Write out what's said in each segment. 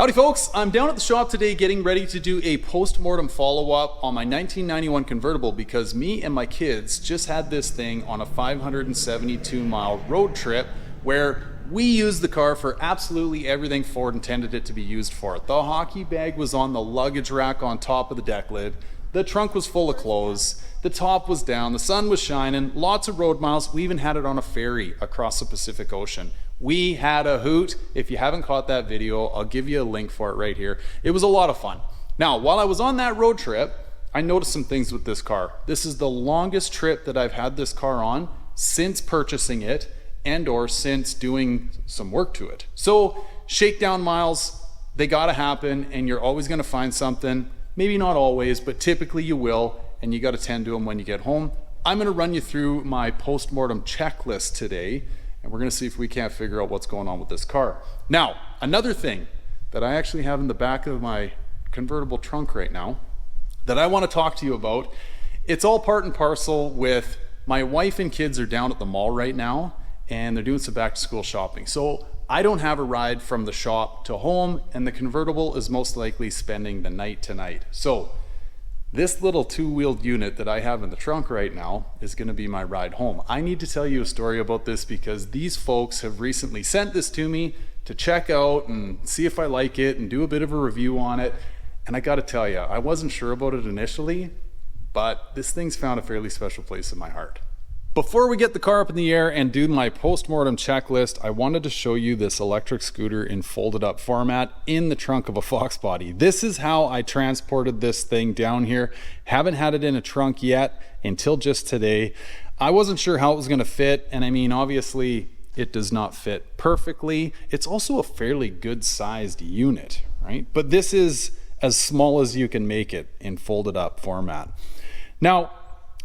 Howdy folks, I'm down at the shop today getting ready to do a post-mortem follow-up on my 1991 convertible because me and my kids just had this thing on a 572 mile road trip where we used the car for absolutely everything Ford intended it to be used for. The hockey bag was on the luggage rack on top of the deck lid, the trunk was full of clothes, the top was down, the sun was shining, lots of road miles. We even had it on a ferry across the Pacific Ocean. We had a hoot. If you haven't caught that video, I'll give you a link for it right here. It was a lot of fun. Now, while I was on that road trip, I noticed some things with this car. This is the longest trip that I've had this car on since purchasing it and or since doing some work to it. So shakedown miles, they gotta happen, and you're always gonna find something. Maybe not always, but typically you will, and you gotta tend to them when you get home. I'm gonna run you through my post-mortem checklist today, and we're gonna see if we can't figure out what's going on with this car. Now, another thing that I actually have in the back of my convertible trunk right now that I wanna talk to you about, it's all part and parcel with my wife and kids are down at the mall right now, and they're doing some back to school shopping. So I don't have a ride from the shop to home, and the convertible is most likely spending the night tonight. So this little two-wheeled unit that I have in the trunk right now is gonna be my ride home. I need to tell you a story about this because these folks have recently sent this to me to check out and see if I like it and do a bit of a review on it. And I gotta tell you, I wasn't sure about it initially, but this thing's found a fairly special place in my heart. Before we get the car up in the air and do my post-mortem checklist, I wanted to show you this electric scooter in folded up format in the trunk of a Foxbody. This is how I transported this thing down here. Haven't had it in a trunk yet until just today. I wasn't sure how it was gonna fit, and I mean, obviously it does not fit perfectly. It's also a fairly good sized unit, right? But this is as small as you can make it in folded up format. Now,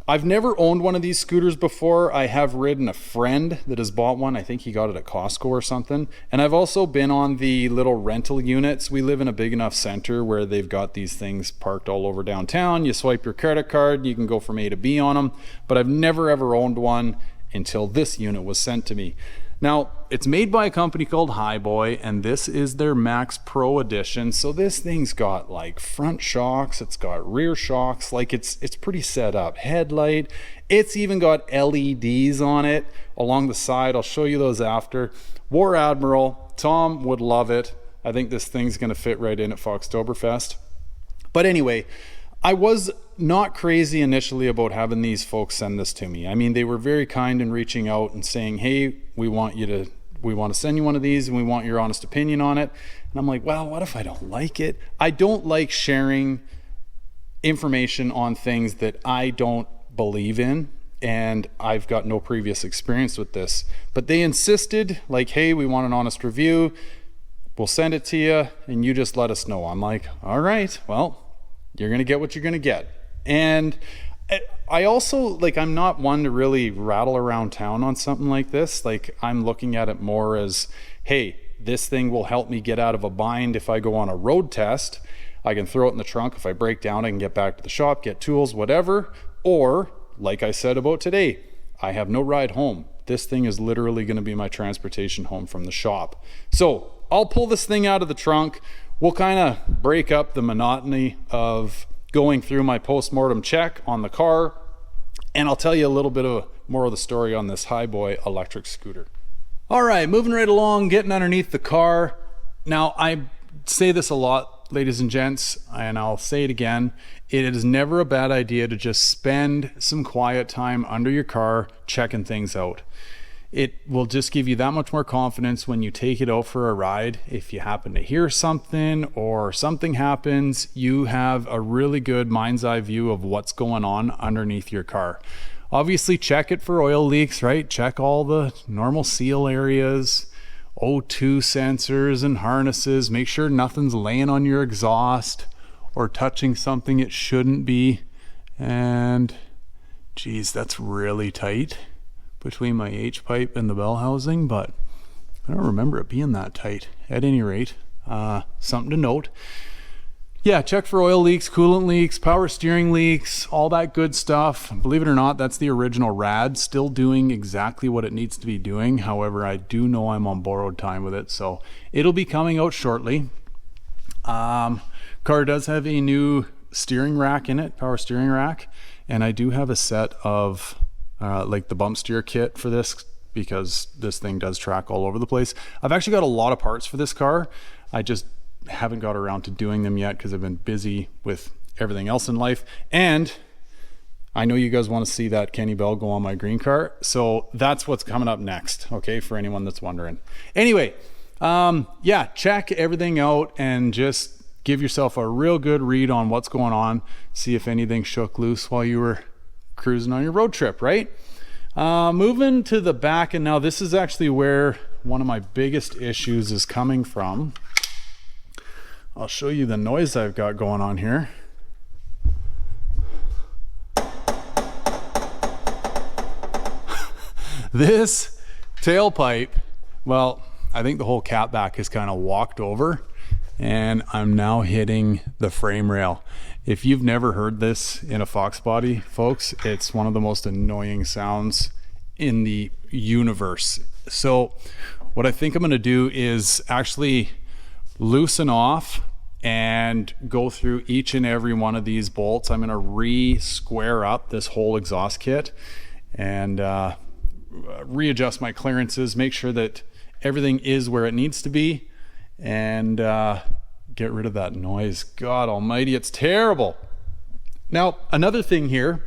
I've never owned one of these scooters before. I have ridden a friend that has bought one. I think he got it at Costco or something. And I've also been on the little rental units. We live in a big enough center where they've got these things parked all over downtown. You swipe your credit card, you can go from A to B on them. But I've never ever owned one until this unit was sent to me. Now, it's made by a company called Hiboy, and this is their Max Pro edition. So this thing's got like front shocks, it's got rear shocks, like it's pretty set up. Headlight, it's even got LEDs on it along the side. I'll show you those after. War Admiral, Tom would love it. I think this thing's gonna fit right in at Foxtoberfest. But anyway, I was not crazy initially about having these folks send this to me. I mean, they were very kind in reaching out and saying, hey, we want to send you one of these and we want your honest opinion on it. And I'm like, well, what if I don't like it? I don't like sharing information on things that I don't believe in, and I've got no previous experience with this. But they insisted, like, hey, we want an honest review. We'll send it to you and you just let us know. I'm like, all right, well, you're gonna get what you're gonna get. And I also, like, I'm not one to really rattle around town on something like this. Like, I'm looking at it more as, hey, this thing will help me get out of a bind if I go on a road test. I can throw it in the trunk. If I break down, I can get back to the shop, get tools, whatever. Or, like I said about today, I have no ride home. This thing is literally gonna be my transportation home from the shop. So I'll pull this thing out of the trunk. We'll kind of break up the monotony of going through my post-mortem check on the car, and I'll tell you a little bit more of the story on this Hiboy electric scooter. All right, moving right along, getting underneath the car. Now, I say this a lot, ladies and gents, and I'll say it again. It is never a bad idea to just spend some quiet time under your car checking things out. It will just give you that much more confidence when you take it out for a ride. If you happen to hear something or something happens, you have a really good mind's eye view of what's going on underneath your car. Obviously, check it for oil leaks, right? Check all the normal seal areas, O2 sensors and harnesses. Make sure nothing's laying on your exhaust or touching something it shouldn't be. And geez, that's really tight between my H-pipe and the bell housing, but I don't remember it being that tight. At any rate, something to note. Yeah, check for oil leaks, coolant leaks, power steering leaks, all that good stuff. Believe it or not, that's the original rad, still doing exactly what it needs to be doing. However, I do know I'm on borrowed time with it, so it'll be coming out shortly. Car does have a new steering rack in it, power steering rack, and I do have a set of like the bump steer kit for this, because this thing does track all over the place. I've actually got a lot of parts for this car. I just haven't got around to doing them yet because I've been busy with everything else in life. And I know you guys want to see that Kenny Bell go on my green car, so that's what's coming up next, okay, for anyone that's wondering. Anyway, yeah, check everything out and just give yourself a real good read on what's going on. See if anything shook loose while you were cruising on your road trip, right? Moving to the back, and now this is actually where one of my biggest issues is coming from. I'll show you the noise I've got going on here. This tailpipe, well, I think the whole catback is kind of walked over, and I'm now hitting the frame rail. If you've never heard this in a Foxbody, folks, it's one of the most annoying sounds in the universe. So what I think I'm going to do is actually loosen off and go through each and every one of these bolts. I'm going to re-square up this whole exhaust kit and readjust my clearances, make sure that everything is where it needs to be, and get rid of that noise. God almighty, it's terrible. Now, another thing here,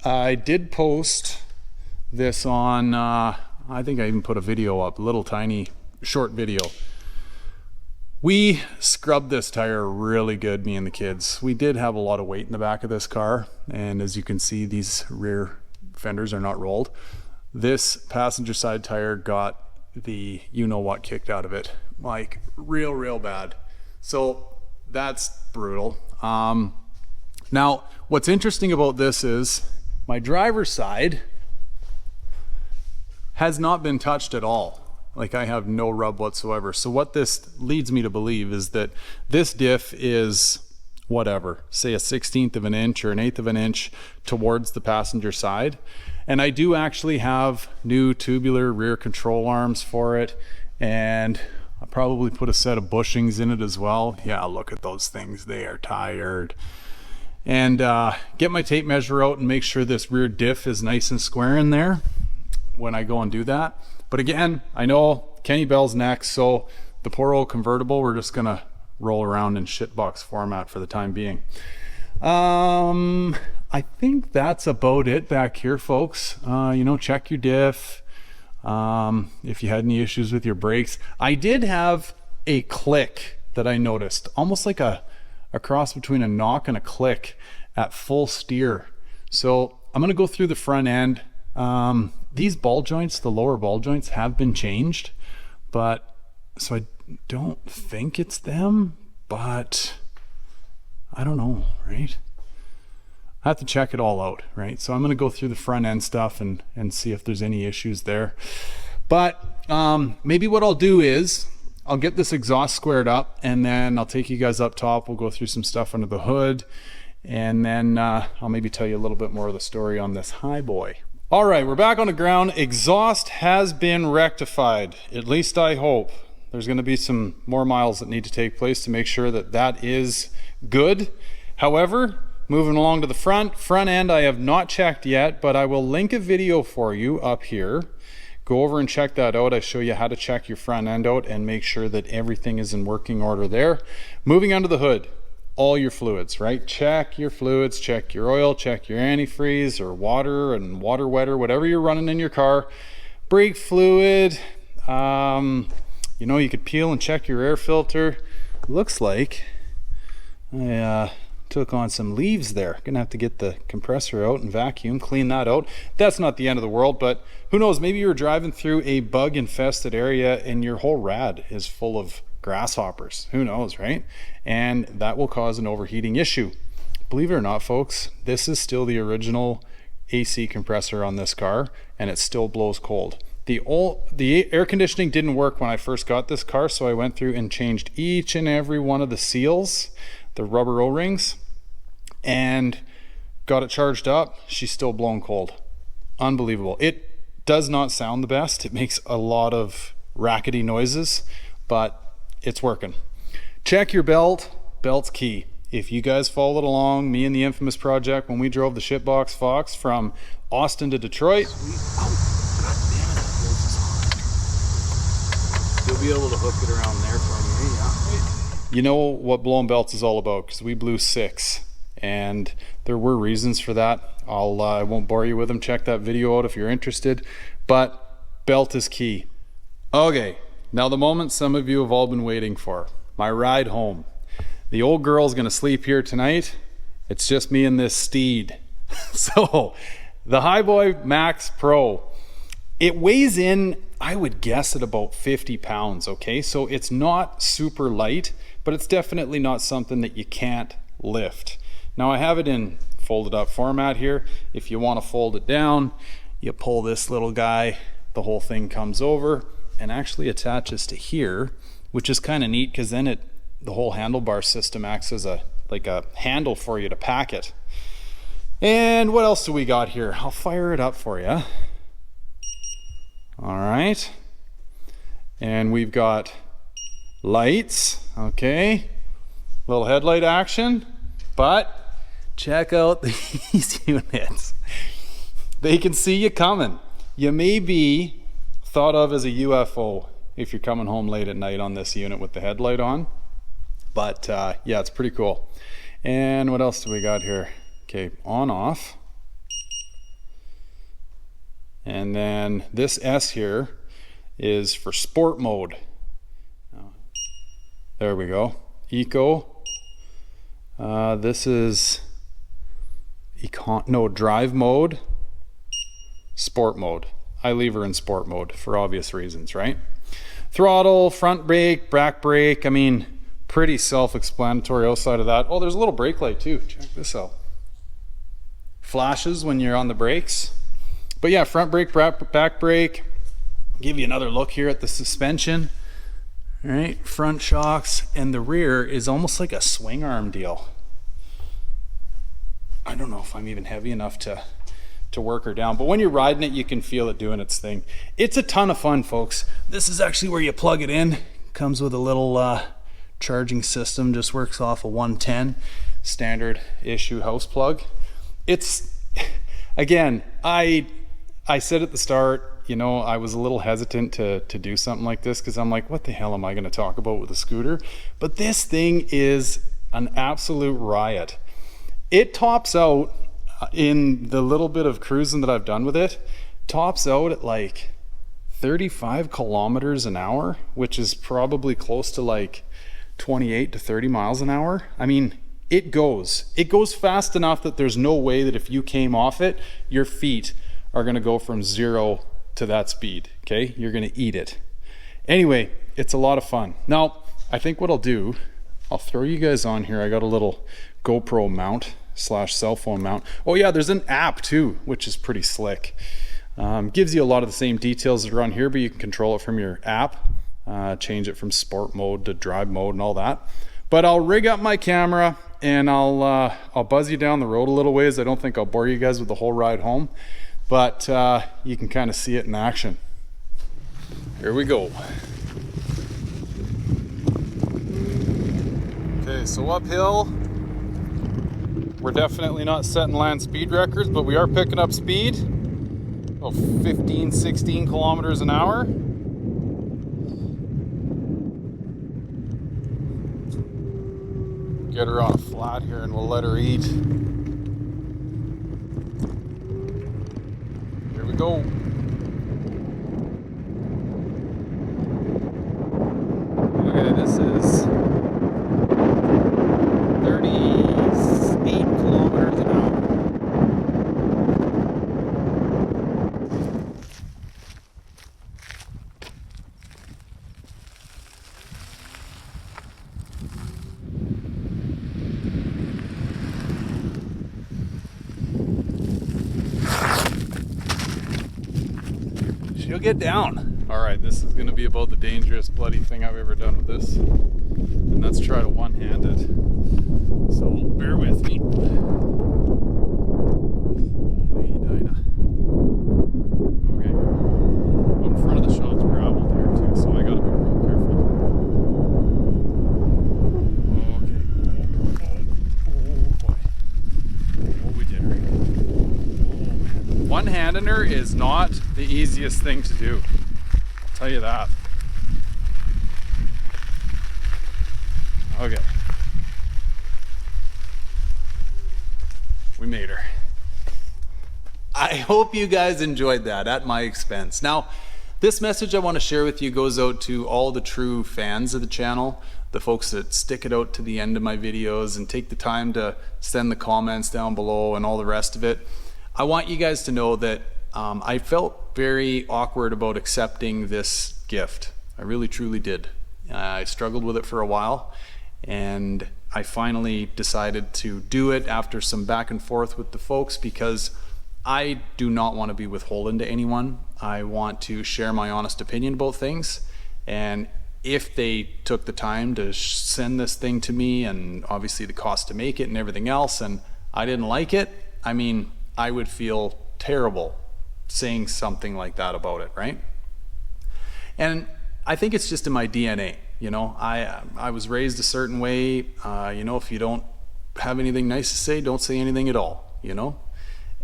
I did post this on, I think I even put a video up, a little tiny short video. We scrubbed this tire really good, me and the kids. We did have a lot of weight in the back of this car, and as you can see, these rear fenders are not rolled. This passenger side tire got the you-know-what kicked out of it, like real bad. So that's brutal. Now, what's interesting about this is my driver's side has not been touched at all. Like, I have no rub whatsoever. So what this leads me to believe is that this diff is whatever, say a 1/16 of an inch or an 1/8 of an inch towards the passenger side. And I do actually have new tubular rear control arms for it, and I'll probably put a set of bushings in it as well. Yeah, look at those things, they are tired. And get my tape measure out and make sure this rear diff is nice and square in there when I go and do that. But again, I know Kenny Bell's next, so the poor old convertible, we're just gonna roll around in shitbox format for the time being. I think that's about it back here, folks. You know, check your diff. If you had any issues with your brakes. I did have a click that I noticed, almost like a cross between a knock and a click at full steer. So I'm gonna go through the front end. These ball joints, the lower ball joints, have been changed, but so I don't think it's them, but I don't know, right? I have to check it all out, right? So I'm going to go through the front end stuff and see if there's any issues there. But maybe what I'll do is I'll get this exhaust squared up, and then I'll take you guys up top. We'll go through some stuff under the hood, and then I'll maybe tell you a little bit more of the story on this Hiboy. All right, we're back on the ground. Exhaust has been rectified, at least I hope. There's going to be some more miles that need to take place to make sure that that is good. However, moving along to the front end, I have not checked yet, but I will link a video for you up here. Go over and check that out. I show you how to check your front end out and make sure that everything is in working order there. Moving under the hood, all your fluids, right? Check your fluids, check your oil, check your antifreeze or water and water wetter, whatever you're running in your car. Brake fluid, you know, you could peel and check your air filter. Looks like I took on some leaves there. Gonna have to get the compressor out and vacuum, clean that out. That's not the end of the world, but who knows, maybe you're driving through a bug infested area and your whole rad is full of grasshoppers. Who knows, right? And that will cause an overheating issue. Believe it or not, folks, this is still the original AC compressor on this car, and it still blows cold. The air conditioning didn't work when I first got this car, so I went through and changed each and every one of the seals, the rubber O-rings, and got it charged up. She's still blown cold. Unbelievable. It does not sound the best. It makes a lot of rackety noises, but it's working. Check your belt. Belt's key. If you guys followed along, me and the infamous project, when we drove the shitbox Fox from Austin to Detroit. Oh, god damn it, that hose is on. You'll be able to hook it around there for me, yeah. You know what blowing belts is all about, because we blew 6. And there were reasons for that. I won't bore you with them. Check that video out if you're interested. But belt is key. Okay, now the moment some of you have all been waiting for. My ride home. The old girl's gonna sleep here tonight. It's just me and this steed. So, the Hiboy Max Pro. It weighs in, I would guess, at about 50 pounds, okay? So it's not super light, but it's definitely not something that you can't lift. Now I have it in folded up format here. If you wanna fold it down, you pull this little guy, the whole thing comes over and actually attaches to here, which is kind of neat because then the whole handlebar system acts as like a handle for you to pack it. And what else do we got here? I'll fire it up for you. All right. And we've got lights, okay. Little headlight action, but check out these units. They can see you coming. You may be thought of as a UFO if you're coming home late at night on this unit with the headlight on. But yeah, it's pretty cool. And what else do we got here? Okay, on off. And then this S here is for sport mode. There we go. Eco. This is drive mode, sport mode. I leave her in sport mode for obvious reasons, right? Throttle, front brake, back brake. I mean, pretty self-explanatory outside of that. Oh, there's a little brake light too. Check this out. Flashes when you're on the brakes. But yeah, front brake, back brake. Give you another look here at the suspension. All right, front shocks, and the rear is almost like a swing arm deal. I don't know if I'm even heavy enough to work her down, but when you're riding it, you can feel it doing its thing. It's a ton of fun, folks. This is actually where you plug it in. Comes with a little charging system, just works off a 110 standard issue house plug. It's, again, I said at the start, you know, I was a little hesitant to do something like this because I'm like, what the hell am I going to talk about with a scooter? But this thing is an absolute riot. It tops out, in the little bit of cruising that I've done with it, tops out at like 35 kilometers an hour, which is probably close to like 28 to 30 miles an hour. I mean, it goes fast enough that there's no way that if you came off it, your feet are going to go from 0 to that speed. Okay, you're going to eat it. Anyway, it's a lot of fun. Now I think what I'll do, I'll throw you guys on here. I got a little GoPro mount / cell phone mount. Oh yeah, there's an app too, which is pretty slick. Gives you a lot of the same details that are on here, but you can control it from your app. Change it from sport mode to drive mode and all that. But I'll rig up my camera and I'll buzz you down the road a little ways. I don't think I'll bore you guys with the whole ride home, but you can kind of see it in action. Here we go. Okay, so uphill, we're definitely not setting land speed records, but we are picking up speed. Oh, 15, 16 kilometers an hour. Get her on a flat here and we'll let her eat. Here we go. Okay, this is 38 kilometers an hour. She'll get down. All right, this is gonna be about the dangerous bloody thing I've ever done with this. And let's try to one-hand it. So bear with me. Hey, Dinah. Okay. In front of the shop's gravel there too, so I gotta be real careful. abandoner is not the easiest thing to do. I'll tell you that. Okay. We made her. I hope you guys enjoyed that at my expense. Now, this message I want to share with you goes out to all the true fans of the channel, the folks that stick it out to the end of my videos and take the time to send the comments down below and all the rest of it. I want you guys to know that I felt very awkward about accepting this gift. I really truly did. I struggled with it for a while, and I finally decided to do it after some back and forth with the folks, because I do not want to be withholding to anyone. I want to share my honest opinion about things, and if they took the time to send this thing to me, and obviously the cost to make it and everything else, and I didn't like it, I mean, I would feel terrible saying something like that about it, right? And I think it's just in my DNA. You know, I was raised a certain way. You know, if you don't have anything nice to say, don't say anything at all, you know?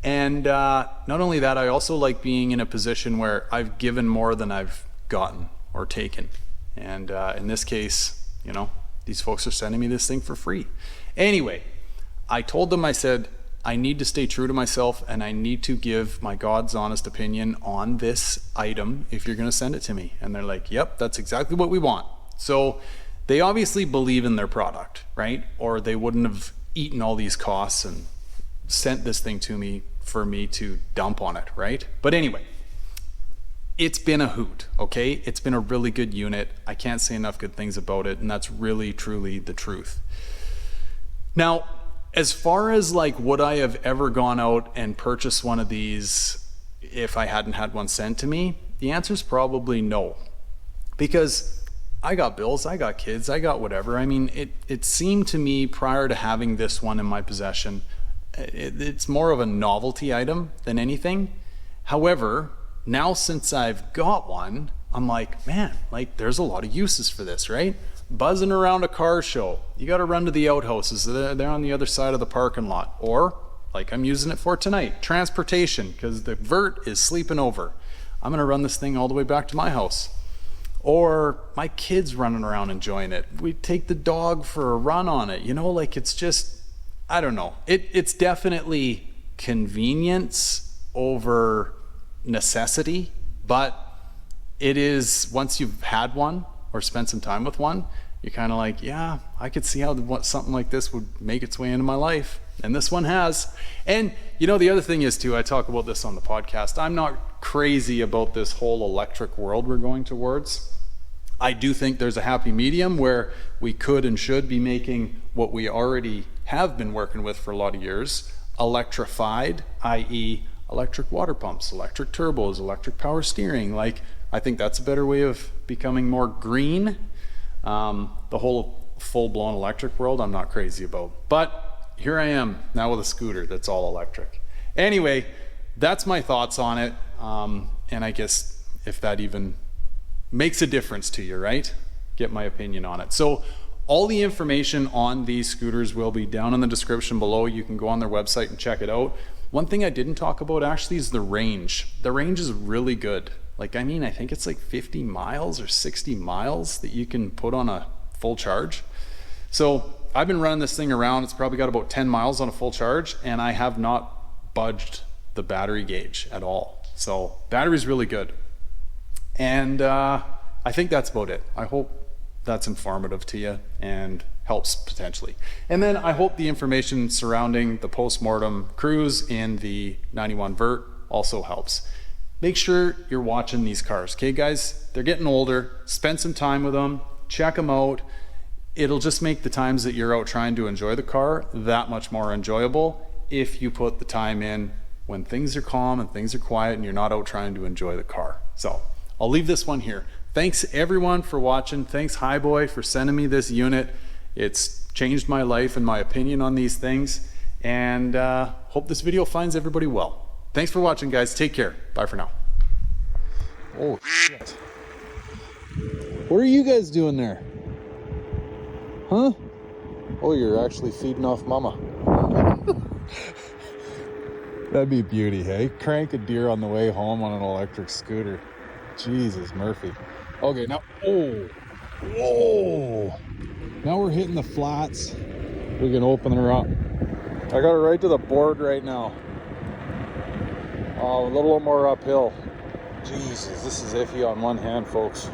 And not only that, I also like being in a position where I've given more than I've gotten or taken. And in this case, you know, these folks are sending me this thing for free. Anyway, I told them, I said, I need to stay true to myself, and I need to give my God's honest opinion on this item if you're going to send it to me. And they're like, yep, that's exactly what we want. So they obviously believe in their product, right? Or they wouldn't have eaten all these costs and sent this thing to me for me to dump on it, right? But anyway, it's been a hoot, okay? It's been a really good unit. I can't say enough good things about it, and that's really, truly the truth. Now, as far as like, would I have ever gone out and purchased one of these if I hadn't had one sent to me? The answer is probably no, because I got bills, I got kids, I got whatever. I mean, it seemed to me prior to having this one in my possession, it's more of a novelty item than anything. However, now since I've got one, I'm like, man, like there's a lot of uses for this, right? Buzzing around a car show, you got to run to the outhouses. They're on the other side of the parking lot. Or, like I'm using it for tonight, transportation, because the vert is sleeping over. I'm going to run this thing all the way back to my house. Or my kids running around enjoying it. We take the dog for a run on it. You know, like it's just, I don't know. It's definitely convenience over necessity, but it is, once you've had one or spent some time with one, you're kind of like, yeah, I could see how something like this would make its way into my life. And this one has. And you know, the other thing is too, I talk about this on the podcast, I'm not crazy about this whole electric world we're going towards. I do think there's a happy medium where we could and should be making what we already have been working with for a lot of years, electrified, i.e. electric water pumps, electric turbos, electric power steering. Like, I think that's a better way of becoming more green. The whole full-blown electric world, I'm not crazy about. But here I am now with a scooter that's all electric. Anyway, that's my thoughts on it. And I guess if that even makes a difference to you, right? Get my opinion on it. So all the information on these scooters will be down in the description below. You can go on their website and check it out. One thing I didn't talk about actually is the range. The range is really good. Like, I mean, I think it's like 50 miles or 60 miles that you can put on a full charge. So I've been running this thing around. It's probably got about 10 miles on a full charge, and I have not budged the battery gauge at all. So battery's really good. And I think that's about it. I hope that's informative to you and helps potentially. And then I hope the information surrounding the postmortem cruise in the 91 Vert also helps. Make sure you're watching these cars, okay guys? They're getting older. Spend some time with them, check them out. It'll just make the times that you're out trying to enjoy the car that much more enjoyable if you put the time in when things are calm and things are quiet and you're not out trying to enjoy the car. So I'll leave this one here. Thanks everyone for watching. Thanks Hiboy for sending me this unit. It's changed my life and my opinion on these things, and hope this video finds everybody well. Thanks for watching, guys. Take care. Bye for now. Oh shit. What are you guys doing there? Huh? Oh, you're actually feeding off mama. That'd be beauty, hey? Crank a deer on the way home on an electric scooter. Jesus, Murphy. Okay, now, oh, whoa. Now we're hitting the flats. We can open her up. I got her right to the board right now. Oh, a little more uphill. Jesus, this is iffy on one hand, folks.